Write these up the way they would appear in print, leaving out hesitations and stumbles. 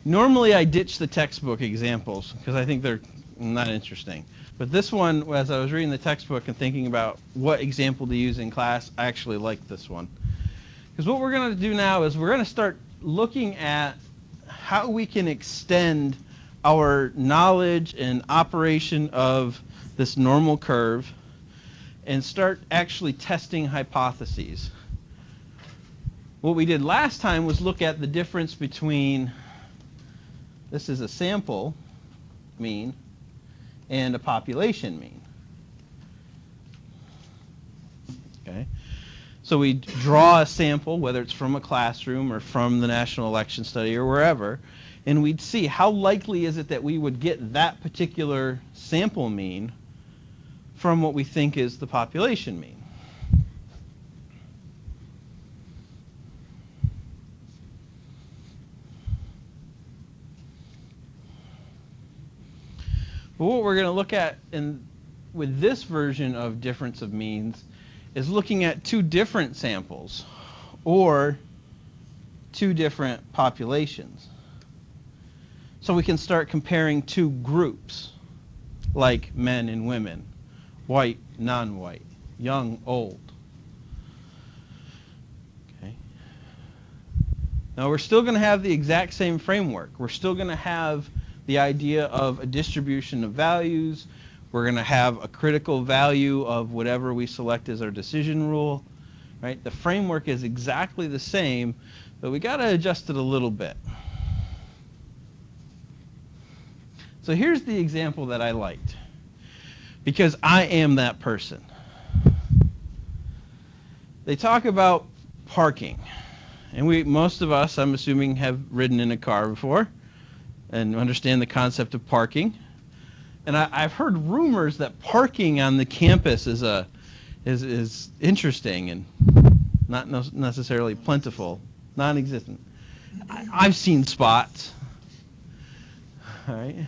Normally I ditch the textbook examples because I think they're not interesting. But this one, as I was reading the textbook and thinking about what example to use in class, I actually like this one. Because what we're going to do now is we're going to start looking at how we can extend our knowledge and operation of this normal curve and start actually testing hypotheses. What we did last time was look at the difference between, this is a sample mean, and a population mean. Okay. So we draw a sample, whether it's from a classroom or from the National Election Study or wherever, and we'd see how likely is it that we would get that particular sample mean from what we think is the population mean. But what we're going to look at with this version of difference of means is looking at two different samples or two different populations. So we can start comparing two groups, like men and women, white, non-white, young, old. Okay. Now we're still going to have the exact same framework. We're still going to have the idea of a distribution of values. We're going to have a critical value of whatever we select as our decision rule. Right? The framework is exactly the same, but we got to adjust it a little bit. So here's the example that I liked, because I am that person. They talk about parking, and most of us, I'm assuming, have ridden in a car before and understand the concept of parking. And I've heard rumors that parking on the campus is interesting and not necessarily plentiful, non-existent. I've seen spots. All right.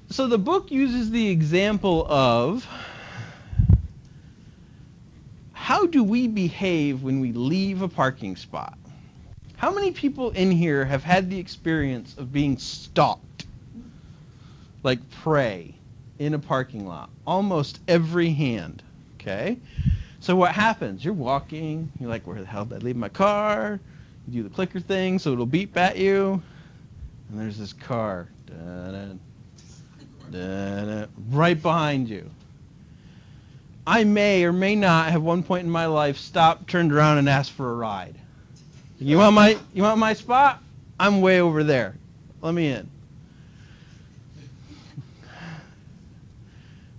So the book uses the example of how do we behave when we leave a parking spot? How many people in here have had the experience of being stalked, like prey, in a parking lot? Almost every hand, okay? So what happens? You're walking, you're like, where the hell did I leave my car? You do the clicker thing so it'll beep at you, and there's this car, right behind you. I may or may not have one point in my life stopped, turned around, and asked for a ride. You want my spot? I'm way over there. Let me in.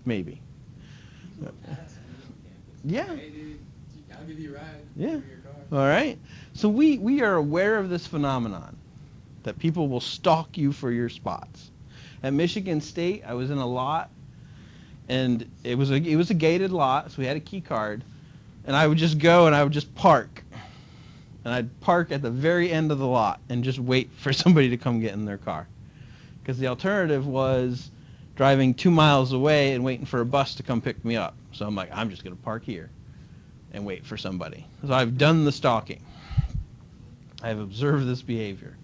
Maybe. Yeah. Hey, dude, I'll give you a ride. Yeah. Your car. All right. So we are aware of this phenomenon, that people will stalk you for your spots. At Michigan State, I was in a lot, and it was a gated lot, so we had a key card, and I would just go and I would just park. And I'd park at the very end of the lot and just wait for somebody to come get in their car. Because the alternative was driving 2 miles away and waiting for a bus to come pick me up. So I'm like, I'm just going to park here and wait for somebody. So I've done the stalking. I've observed this behavior.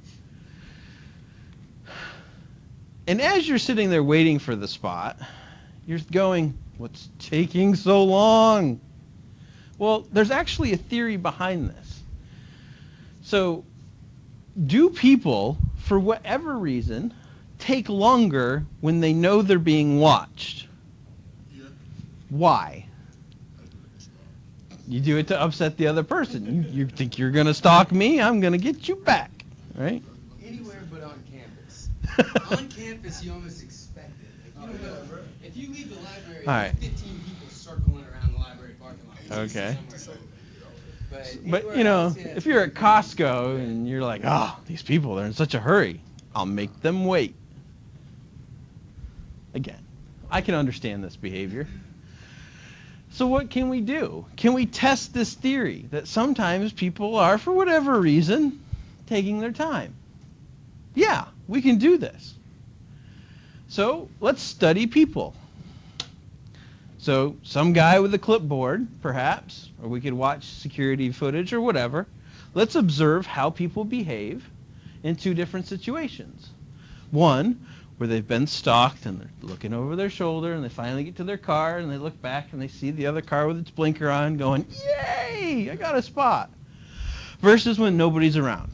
And as you're sitting there waiting for the spot, you're going, what's taking so long? Well, there's actually a theory behind this. So, do people, for whatever reason, take longer when they know they're being watched? Yeah. Why? You do it to upset the other person. You think you're going to stalk me? I'm going to get you back, right? Anywhere but on campus. On campus, you almost expect it. Like, you don't know. If you leave the library, All right. there's 15 people circling around the library parking lot. Okay. But you know, else, yeah. if you're at Costco and you're like, oh, these people, they're in such a hurry, I'll make them wait. Again, I can understand this behavior. So what can we do? Can we test this theory that sometimes people are, for whatever reason, taking their time? Yeah, we can do this. So let's study people. So some guy with a clipboard, perhaps, or we could watch security footage or whatever. Let's observe how people behave in two different situations. One, where they've been stalked and they're looking over their shoulder and they finally get to their car and they look back and they see the other car with its blinker on going, yay, I got a spot. Versus when nobody's around.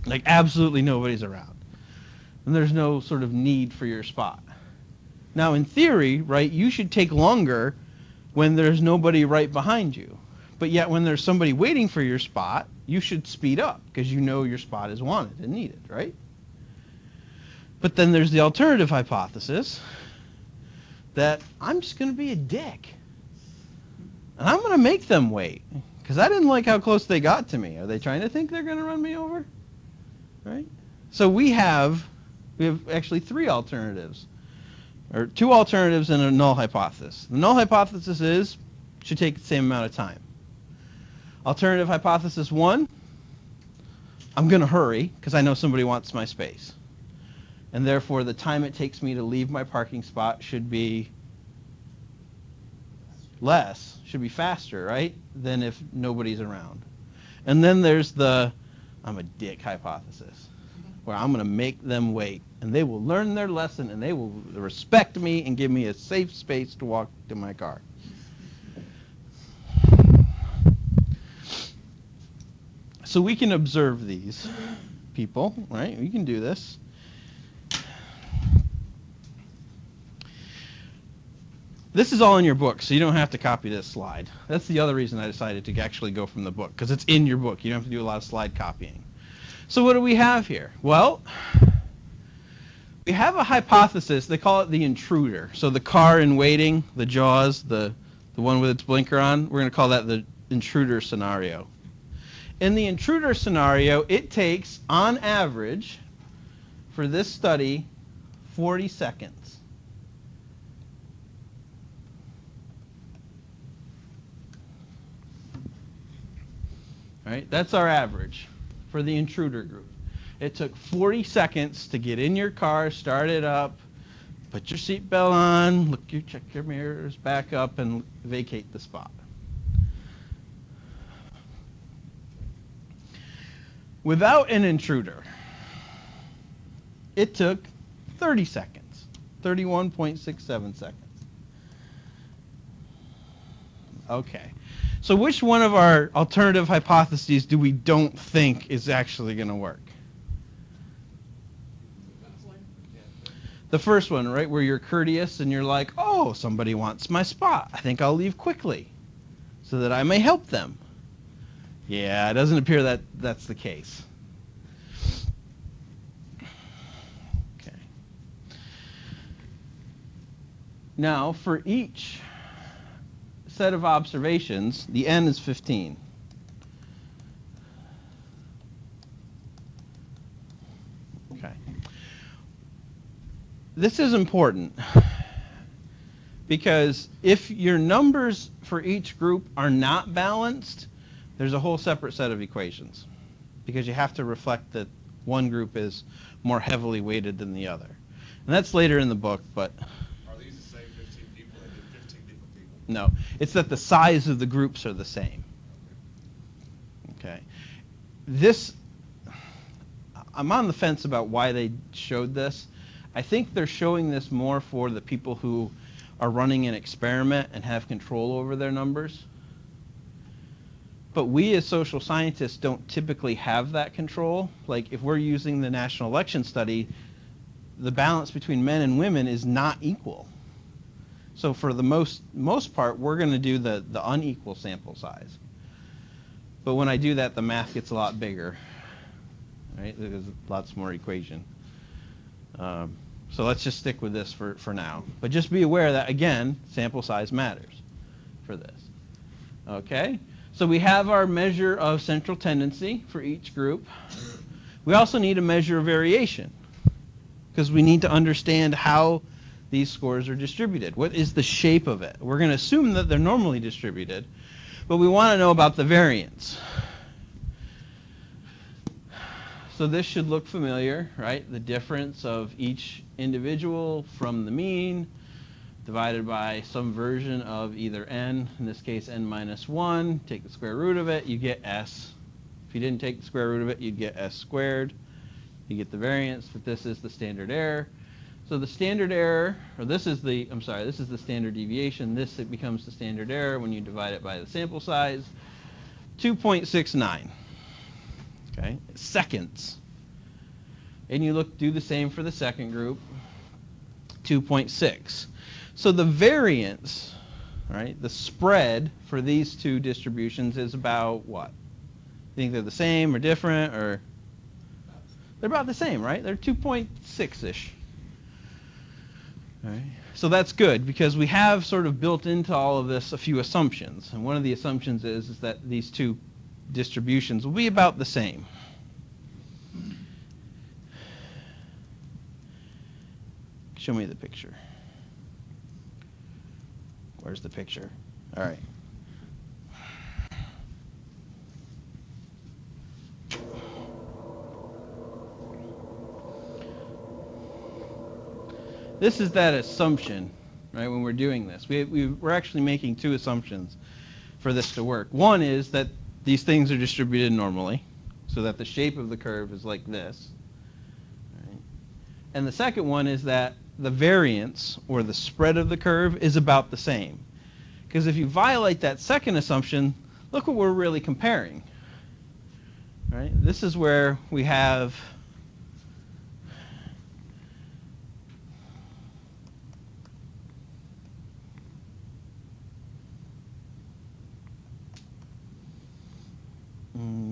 Like absolutely nobody's around. And there's no sort of need for your spot. Now in theory, right, you should take longer when there's nobody right behind you. But yet when there's somebody waiting for your spot, you should speed up because you know your spot is wanted and needed, right? But then there's the alternative hypothesis that I'm just going to be a dick. And I'm going to make them wait because I didn't like how close they got to me. Are they trying to think they're going to run me over? Right? So we have actually three alternatives, or two alternatives and a null hypothesis. The null hypothesis is it should take the same amount of time. Alternative hypothesis 1, I'm going to hurry because I know somebody wants my space. And therefore, the time it takes me to leave my parking spot should be less, should be faster, right, than if nobody's around. And then there's the I'm a dick hypothesis, where I'm going to make them wait. And they will learn their lesson, and they will respect me and give me a safe space to walk to my car. So we can observe these people, right? We can do this. This is all in your book, so you don't have to copy this slide. That's the other reason I decided to actually go from the book, because it's in your book. You don't have to do a lot of slide copying. So what do we have here? Well, we have a hypothesis. They call it the intruder. So the car in waiting, the Jaws, the one with its blinker on, we're going to call that the intruder scenario. In the intruder scenario, it takes, on average, for this study, 40 seconds. Right? That's our average for the intruder group. It took 40 seconds to get in your car, start it up, put your seatbelt on, check your mirrors, back up, and vacate the spot. Without an intruder, it took 30 seconds, 31.67 seconds. Okay. So which one of our alternative hypotheses do we don't think is actually going to work? The first one, right, where you're courteous and you're like, oh, somebody wants my spot. I think I'll leave quickly so that I may help them. Yeah, it doesn't appear that that's the case. Okay. Now, for each set of observations, the n is 15. Okay. This is important because if your numbers for each group are not balanced, there's a whole separate set of equations because you have to reflect that one group is more heavily weighted than the other. And that's later in the book, but no, it's that the size of the groups are the same. Okay. I'm on the fence about why they showed this. I think they're showing this more for the people who are running an experiment and have control over their numbers. But we as social scientists don't typically have that control. Like if we're using the national election study, the balance between men and women is not equal. So for the most part, we're going to do the unequal sample size. But when I do that, the math gets a lot bigger, right? There's lots more equation. So let's just stick with this for now. But just be aware that, again, sample size matters for this. Okay? So we have our measure of central tendency for each group. We also need a measure of variation because we need to understand how these scores are distributed. What is the shape of it? We're going to assume that they're normally distributed, but we want to know about the variance. So this should look familiar, right? The difference of each individual from the mean divided by some version of either n, in this case n minus 1, take the square root of it, you get s If you didn't take the square root of it, you'd get s squared. You get the variance, but this is the standard error. So the standard error, or this is the standard deviation. This, it becomes the standard error when you divide it by the sample size. 2.69. Okay, seconds. And you do the same for the second group, 2.6. So the variance, right, the spread for these two distributions is about what? You think they're the same or different, or? They're about the same, right? They're 2.6-ish. All right. So that's good because we have sort of built into all of this a few assumptions. And one of the assumptions is that these two distributions will be about the same. Show me the picture. Where's the picture? All right. This is that assumption, right, when we're doing this. We're actually making two assumptions for this to work. One is that these things are distributed normally, so that the shape of the curve is like this. Right? And the second one is that the variance, or the spread of the curve, is about the same. Because if you violate that second assumption, look what we're really comparing. Right? This is where we have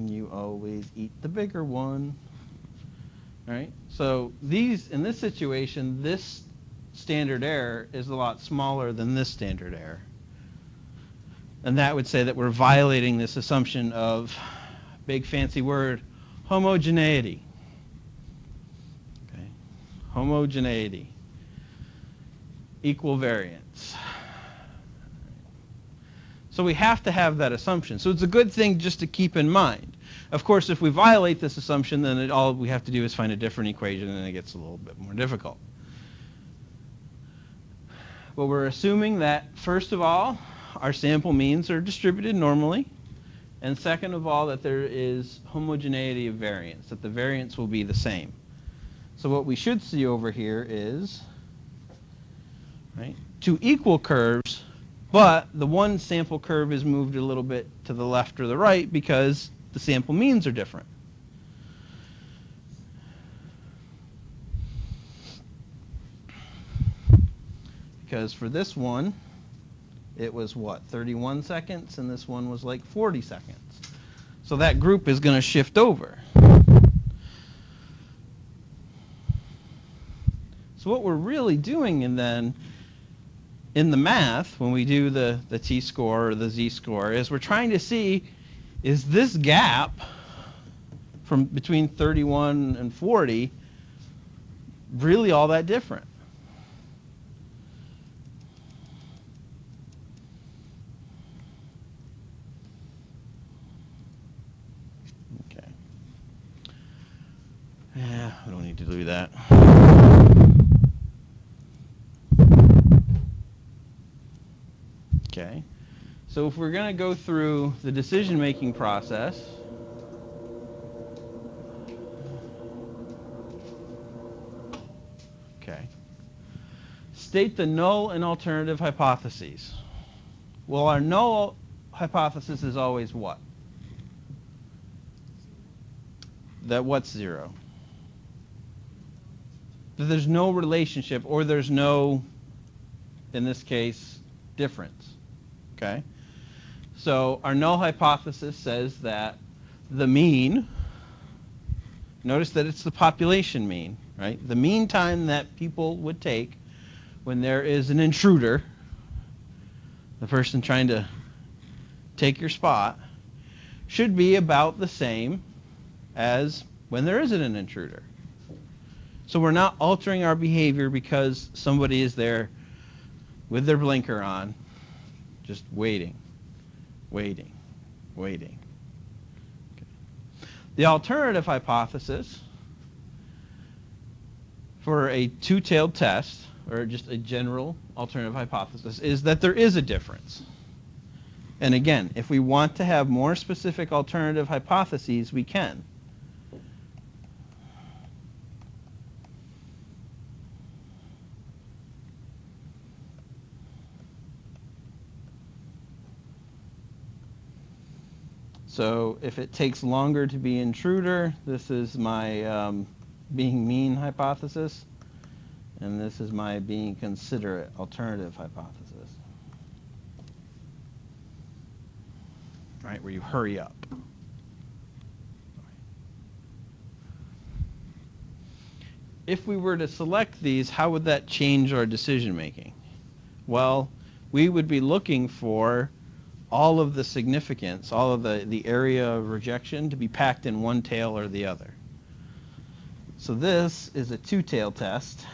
you always eat the bigger one. Right? So in this situation, this standard error is a lot smaller than this standard error. And that would say that we're violating this assumption of, big fancy word, homogeneity. Okay? Homogeneity. Equal variance. So we have to have that assumption. So it's a good thing just to keep in mind. Of course, if we violate this assumption, then all we have to do is find a different equation, and it gets a little bit more difficult. But we're assuming that, first of all, our sample means are distributed normally, and second of all, that there is homogeneity of variance, that the variance will be the same. So what we should see over here is, right, two equal curves, but the one sample curve is moved a little bit to the left or the right because the sample means are different. Because for this one, it was what, 31 seconds, and this one was like 40 seconds. So that group is going to shift over. So what we're really doing in the math, when we do the t-score or the z-score, is we're trying to see, is this gap from between 31 and 40 really all that different? Okay. Yeah, we don't need to do that. Okay, so if we're going to go through the decision-making process, okay, state the null and alternative hypotheses. Well, our null hypothesis is always what? That what's zero? That there's no relationship, or there's no, in this case, difference. Okay? So our null hypothesis says that the mean, notice that it's the population mean, right? The mean time that people would take when there is an intruder, the person trying to take your spot, should be about the same as when there isn't an intruder. So we're not altering our behavior because somebody is there with their blinker on, just waiting, waiting, waiting. Okay. The alternative hypothesis for a two-tailed test, or just a general alternative hypothesis, is that there is a difference. And again, if we want to have more specific alternative hypotheses, we can. So if it takes longer to be intruder, this is my being mean hypothesis, and this is my being considerate alternative hypothesis. Right, where you hurry up. If we were to select these, how would that change our decision making? Well, we would be looking for all of the significance, all of the area of rejection to be packed in one tail or the other. So this is a two-tail test.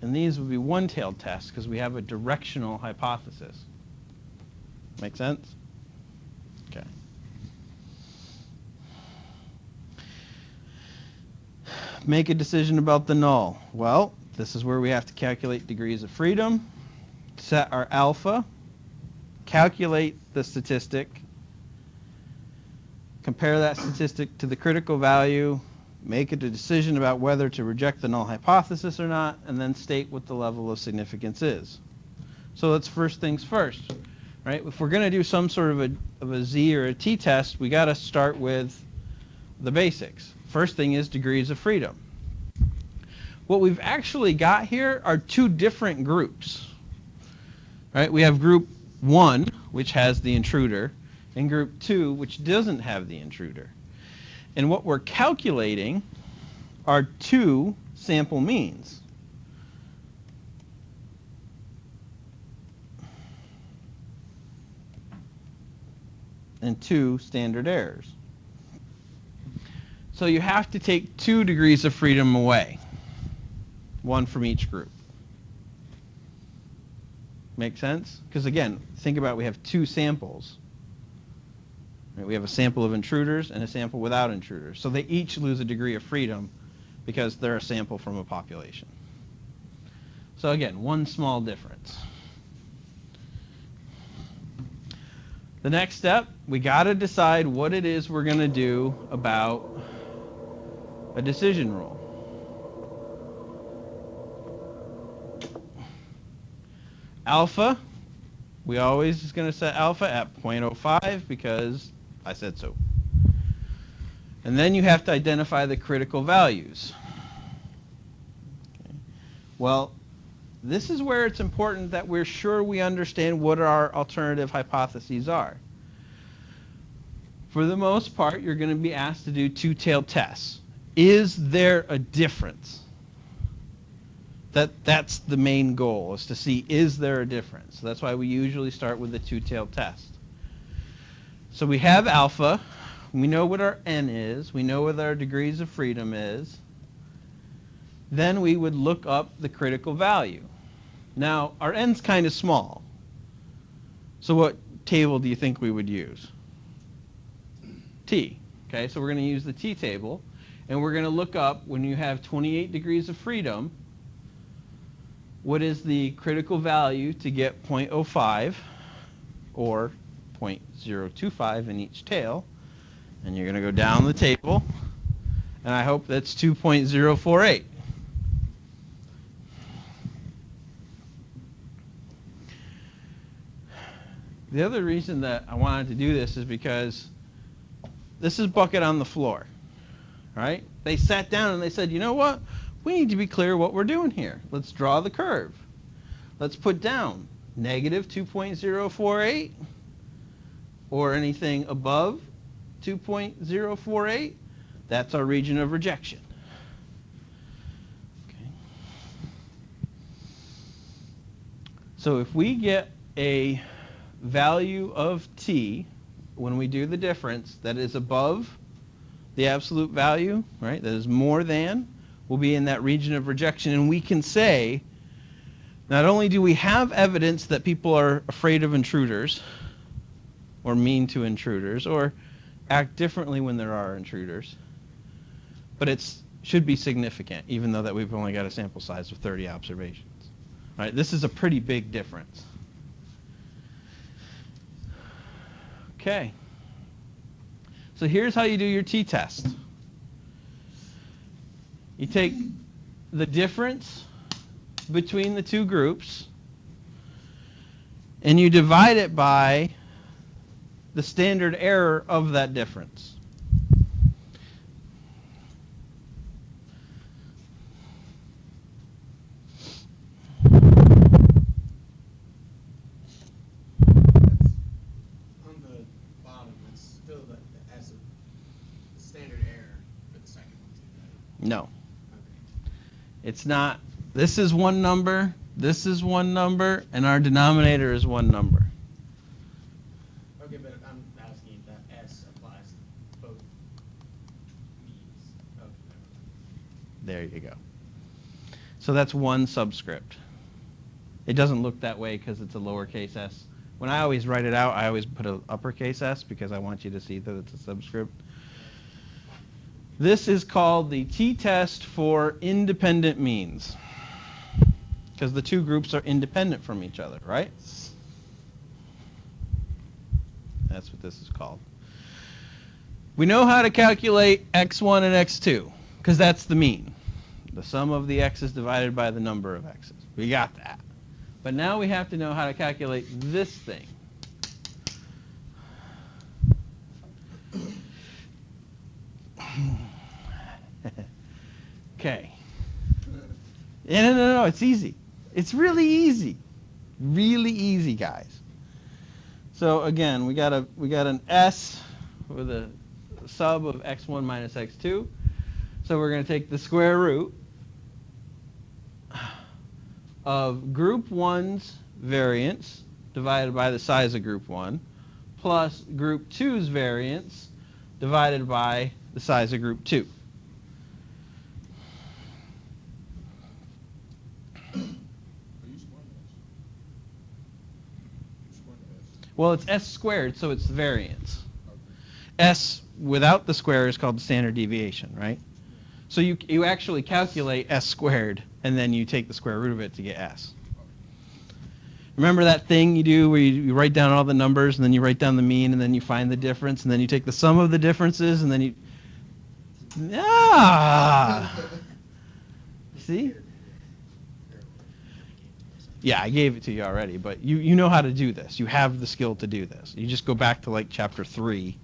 And these would be one-tailed tests because we have a directional hypothesis. Make sense? Okay. Make a decision about the null. Well, this is where we have to calculate degrees of freedom, set our alpha, calculate the statistic, compare that statistic to the critical value, make a decision about whether to reject the null hypothesis or not, and then state what the level of significance is. So let's first things first, right? If we're going to do some sort of a Z or a T test, we got to start with the basics. First thing is degrees of freedom. What we've actually got here are two different groups, right? We have group 1, which has the intruder, and group 2, which doesn't have the intruder. And what we're calculating are two sample means. And two standard errors. So you have to take 2 degrees of freedom away, one from each group. Make sense? Because again, think about it, we have 2 samples. Right? We have a sample of intruders and a sample without intruders. So they each lose a degree of freedom because they're a sample from a population. So again, one small difference. The next step, we got to decide what it is we're going to do about a decision rule. Alpha, we always is going to set alpha at 0.05 because I said so. And then you have to identify the critical values. Okay. Well, this is where it's important that we're sure we understand what our alternative hypotheses are. For the most part, you're going to be asked to do two-tailed tests. Is there a difference? That's the main goal, is to see, is there a difference? So that's why we usually start with the two-tailed test. So we have alpha. We know what our n is. We know what our degrees of freedom is. Then we would look up the critical value. Now, our n's kind of small. So what table do you think we would use? T. Okay, so we're going to use the T table. And we're going to look up, when you have 28 degrees of freedom, what is the critical value to get 0.05 or 0.025 in each tail. And you're going to go down the table. And I hope that's 2.048. The other reason that I wanted to do this is because this is bucket on the floor, right? They sat down and they said, you know what? We need to be clear what we're doing here. Let's draw the curve. Let's put down negative 2.048 or anything above 2.048. That's our region of rejection. Okay. So if we get a value of t when we do the difference that is above the absolute value, right, that is more than, we'll be in that region of rejection, and we can say Not only do we have evidence that people are afraid of intruders, or mean to intruders, or act differently when there are intruders, but it should be significant, even though that we've only got a sample size of 30 observations. All right, this is a pretty big difference. Okay. So here's how you do your t-test. You take the difference between the two groups and you divide it by the standard error of that difference. No. It's not. This is one number, this is one number, and our denominator is one number. Okay, but I'm asking if that S applies to both means. Okay. There you go. So that's one subscript. It doesn't look that way because it's a lowercase s. When I always write it out, I always put an uppercase s because I want you to see that it's a subscript. This is called the t-test for independent means, because the two groups are independent from each other, right? That's what this is called. We know how to calculate x1 and x2, because that's the mean. The sum of the x's divided by the number of x's. We got that. But now we have to know how to calculate this thing. Okay. No, it's easy. It's really easy. Really easy, guys. So again, we got an s with a sub of x1 minus x2. So we're going to take the square root of group 1's variance divided by the size of group 1 plus group 2's variance divided by the size of group 2. Well, it's s squared, so it's the variance. S without the square is called the standard deviation, right? So you actually calculate s squared, and then you take the square root of it to get s. Remember that thing you do where you write down all the numbers, and then you write down the mean, and then you find the difference, and then you take the sum of the differences, and then you... See? Yeah, I gave it to you already, but you know how to do this. You have the skill to do this. You just go back to like chapter 3,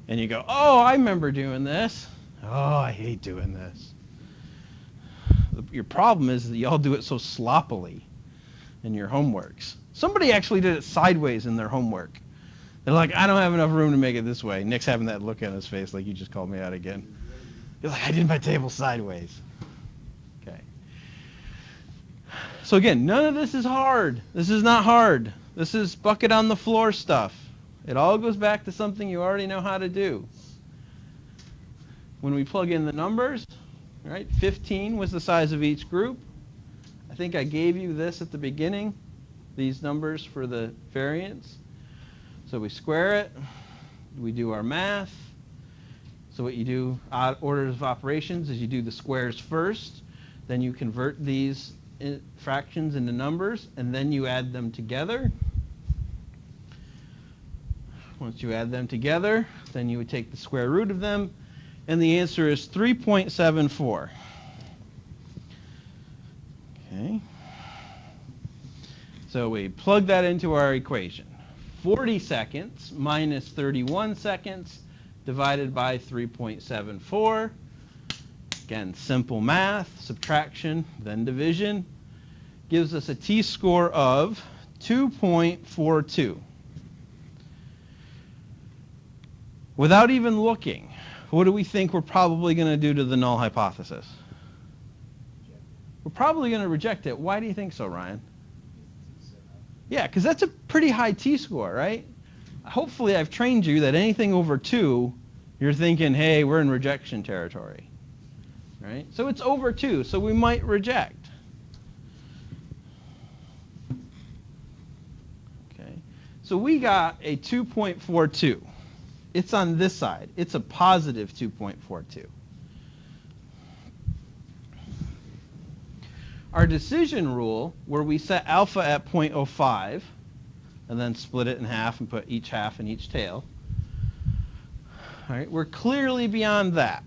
and you go, oh, I remember doing this. Oh, I hate doing this. Your problem is that y'all do it so sloppily in your homeworks. Somebody actually did it sideways in their homework. They're like, I don't have enough room to make it this way. Nick's having that look on his face like you just called me out again. You're like, I did my table sideways. Okay. So again, none of this is hard. This is not hard. This is bucket on the floor stuff. It all goes back to something you already know how to do. When we plug in the numbers, right, 15 was the size of each group. I think I gave you this at the beginning, these numbers for the variance. So we square it, we do our math. So what you do, odd orders of operations, is you do the squares first, then you convert these fractions into numbers, and then you add them together. Once you add them together, then you would take the square root of them, and the answer is 3.74. Okay. So we plug that into our equation. 40 seconds minus 31 seconds divided by 3.74. Again, simple math, subtraction, then division, gives us a t-score of 2.42. Without even looking, what do we think we're probably going to do to the null hypothesis? We're probably going to reject it. Why do you think so, Ryan? Yeah, because that's a pretty high t-score, right? Hopefully I've trained you that anything over 2, you're thinking, hey, we're in rejection territory. Right? So it's over 2, so we might reject. So we got a 2.42. It's on this side. It's a positive 2.42. Our decision rule, where we set alpha at 0.05, and then split it in half and put each half in each tail, all right, we're clearly beyond that.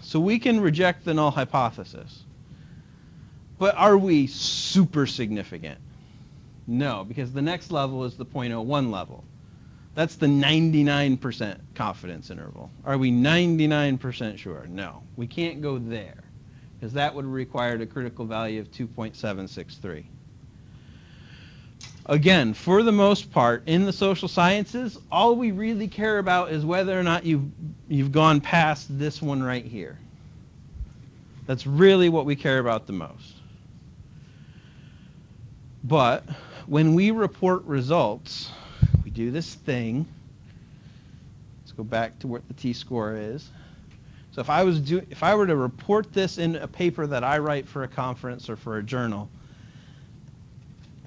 So we can reject the null hypothesis. But are we super significant? No, because the next level is the 0.01 level. That's the 99% confidence interval. Are we 99% sure? No, we can't go there, because that would require a critical value of 2.763. Again, for the most part, in the social sciences, all we really care about is whether or not you've gone past this one right here. That's really what we care about the most. But when we report results, we do this thing. Let's go back to what the t-score is. So if I were to report this in a paper that I write for a conference or for a journal,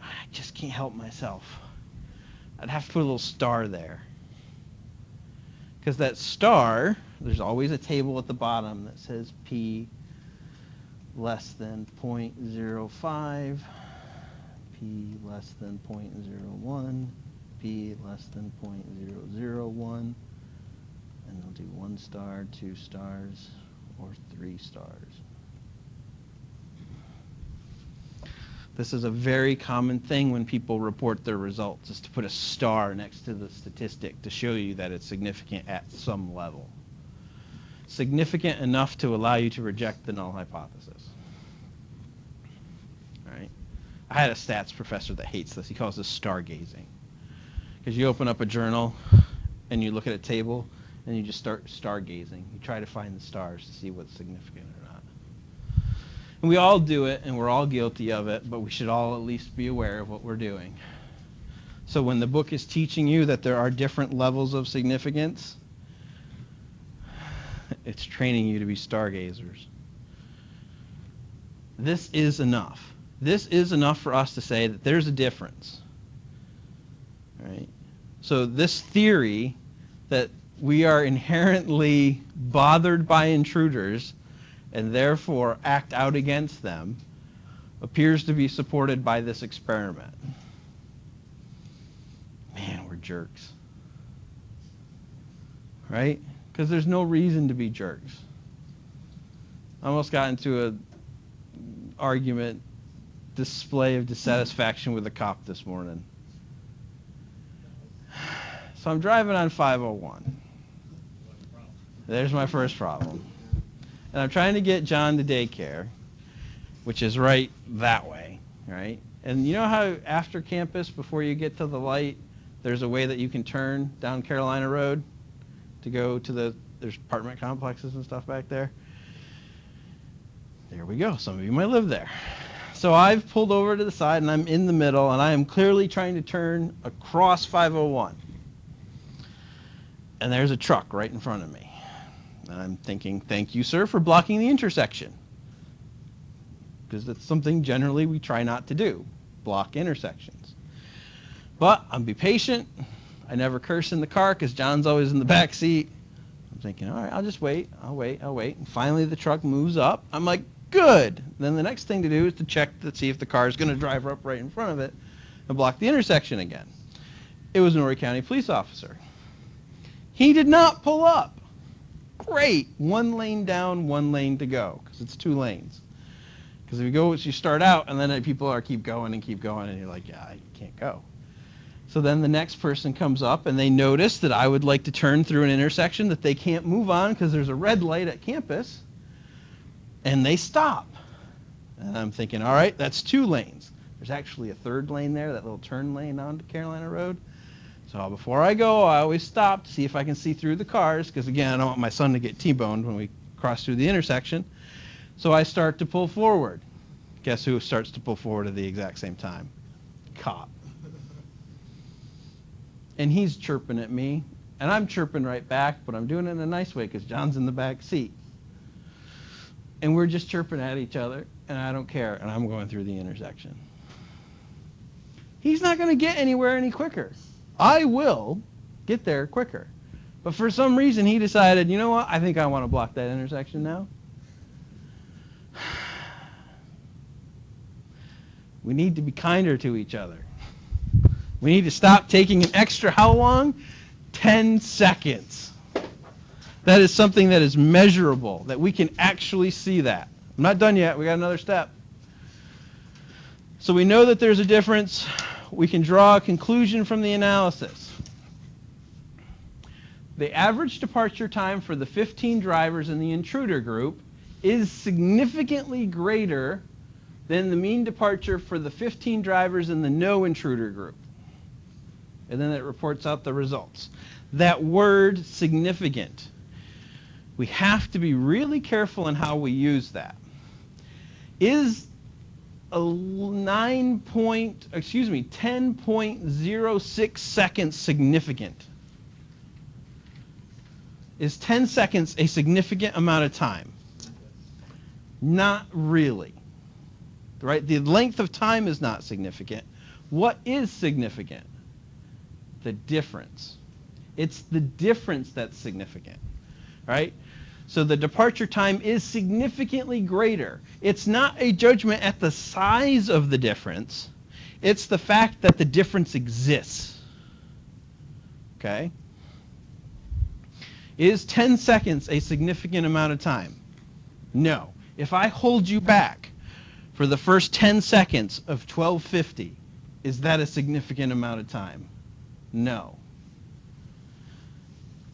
I just can't help myself. I'd have to put a little star there. Because that star, there's always a table at the bottom that says P less than 0.05, P less than 0.01, P less than 0.001, and they'll do 1 star, 2 stars, or 3 stars. This is a very common thing when people report their results, is to put a star next to the statistic to show you that it's significant at some level. Significant enough to allow you to reject the null hypothesis. All right. I had a stats professor that hates this. He calls this stargazing. Because you open up a journal and you look at a table and you just start stargazing. You try to find the stars to see what's significant or not. And we all do it, and we're all guilty of it, but we should all at least be aware of what we're doing. So when the book is teaching you that there are different levels of significance, it's training you to be stargazers. This is enough. This is enough for us to say that there's a difference. Right? So this theory that we are inherently bothered by intruders and therefore act out against them appears to be supported by this experiment. Man, we're jerks. Right? Because there's no reason to be jerks. I almost got into an argument, display of dissatisfaction with a cop this morning. So I'm driving on 501. There's my first problem. And I'm trying to get John to daycare, which is right that way, right? And you know how after campus, before you get to the light, there's a way that you can turn down Carolina Road to go to there's apartment complexes and stuff back there? There we go. Some of you might live there. So I've pulled over to the side, and I'm in the middle, and I am clearly trying to turn across 501. And there's a truck right in front of me. And I'm thinking, thank you, sir, for blocking the intersection. Because that's something generally we try not to do, block intersections. But I'm be patient. I never curse in the car because John's always in the back seat. I'm thinking, all right, I'll just wait. I'll wait. And finally the truck moves up. I'm like, good. Then the next thing to do is to check to see if the car is going to drive up right in front of it and block the intersection again. It was an Horry County police officer. He did not pull up. Great. 1 lane down, 1 lane to go, because it's 2 lanes. Because if you start out, and then people keep going, and you're like, yeah, I can't go. So then the next person comes up, and they notice that I would like to turn through an intersection that they can't move on because there's a red light at campus, and they stop. And I'm thinking, all right, that's 2 lanes. There's actually a 3rd lane there, that little turn lane onto Carolina Road. So before I go, I always stop to see if I can see through the cars, because again, I don't want my son to get T-boned when we cross through the intersection. So I start to pull forward. Guess who starts to pull forward at the exact same time? Cop. And he's chirping at me, and I'm chirping right back, but I'm doing it in a nice way because John's in the back seat. And we're just chirping at each other, and I don't care, and I'm going through the intersection. He's not going to get anywhere any quicker. I will get there quicker. But for some reason, he decided, you know what, I think I want to block that intersection now. We need to be kinder to each other. We need to stop taking an extra, how long? 10 seconds. That is something that is measurable, that we can actually see that. I'm not done yet. We got another step. So we know that there's a difference. We can draw a conclusion from the analysis. The average departure time for the 15 drivers in the intruder group is significantly greater than the mean departure for the 15 drivers in the no intruder group. And then it reports out the results. That word, significant, we have to be really careful in how we use that. Is a 10.06 seconds significant? Is 10 seconds a significant amount of time? Not really. Right? The length of time is not significant. What is significant? The difference. It's the difference that's significant. Right? So the departure time is significantly greater. It's not a judgment at the size of the difference. It's the fact that the difference exists. Okay? Is 10 seconds a significant amount of time? No. If I hold you back for the first 10 seconds of 1250, is that a significant amount of time? No.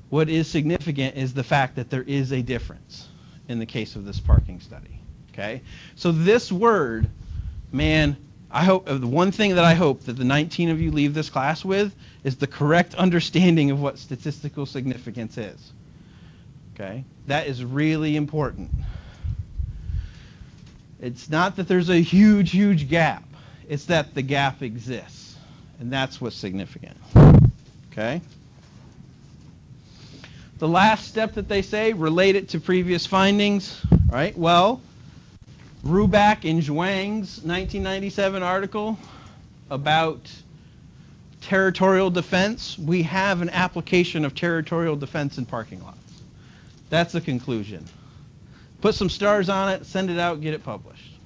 What is significant is the fact that there is a difference in the case of this parking study. Okay? So this word, man, I hope, the one thing that I hope that the 19 of you leave this class with is the correct understanding of what statistical significance is. Okay? That is really important. It's not that there's a huge, huge gap. It's that the gap exists. And that's what's significant. Okay? The last step that they say, relate it to previous findings. Right? Well, Ruback in Zhuang's 1997 article about territorial defense, we have an application of territorial defense in parking lots. That's a conclusion. Put some stars on it, send it out, get it published.